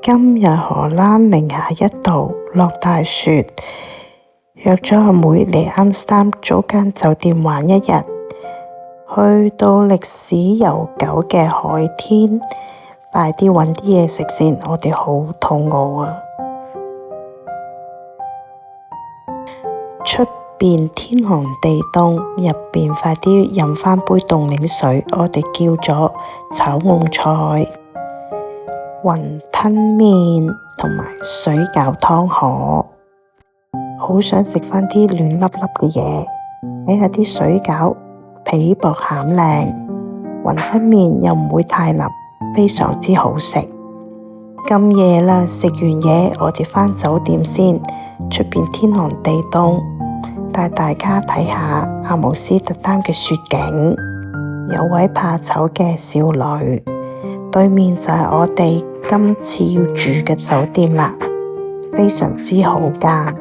今日荷蘭-1度，落大雪，約咗阿妹嚟啱斯坦租間酒店玩一日，去到歷史悠久嘅海天，快啲搵啲嘢食先，我哋好肚餓啊！出邊天寒地凍，入邊快啲飲返杯凍檸水，我哋叫咗炒蕹菜、雲吞麵同埋水餃湯河，好想食返啲暖粒粒嘅嘢。睇下啲水餃皮薄餡靚，雲吞麵又唔會太腍，非常之好食。咁夜啦，食完嘢我哋返酒店先。出邊天寒地凍，帶大家睇下阿姆斯特丹嘅雪景。有位怕醜嘅少女，對面就係我哋今次要住嘅酒店啦，非常之好㗎。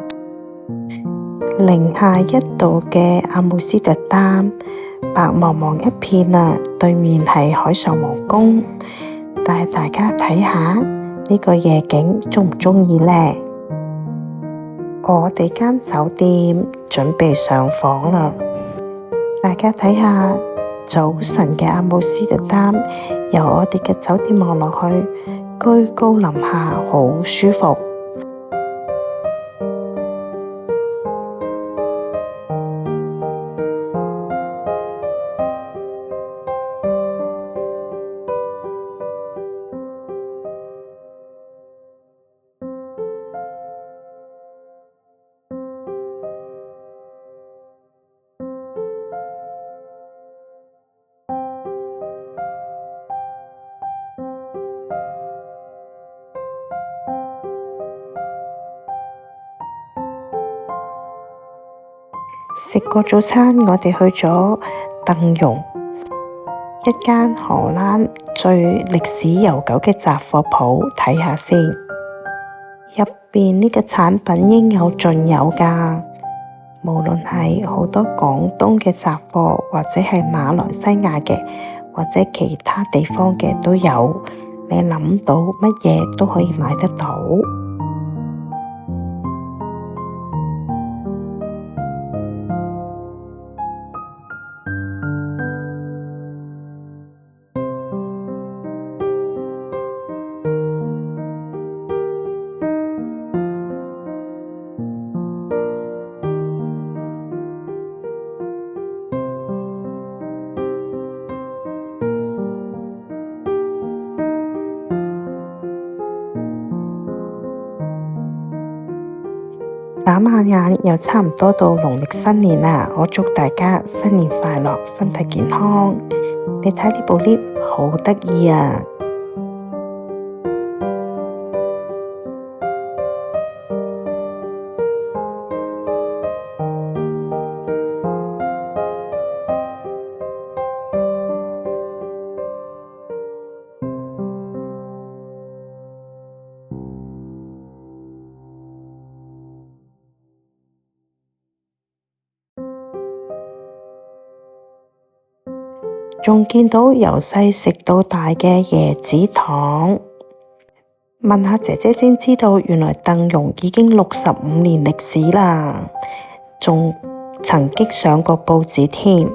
-1度嘅阿姆斯特丹，白茫茫一片啊，對面係海上皇宮，帶大家睇下呢個夜景，鍾唔鍾意呢？我哋間酒店準備上房啦，大家睇下早晨嘅阿姆斯特丹，由我哋嘅酒店望落去，居高臨下，好舒服。食過早餐，我哋去咗鄧榮，一間荷蘭最歷史悠久嘅雜貨鋪，睇下先。入邊呢個產品應有盡有㗎，無論係好多廣東嘅雜貨，或者係馬來西亞嘅，或者其他地方嘅都有。你諗到乜嘢都可以買得到。眨下眼又差唔多到農曆新年啦，我祝大家新年快樂，身體健康。你睇呢部 lift 好得意啊！仲見到由細食到大嘅椰子糖，問下姐姐先知道，原來鄧榮已經65年歷史啦，仲曾經上過報紙添。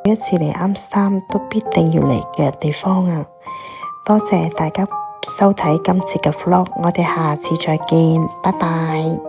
每一次嚟啱斯坦都必定要嚟嘅地方啊！多謝大家收睇今次嘅 vlog，我哋下次再見，拜拜。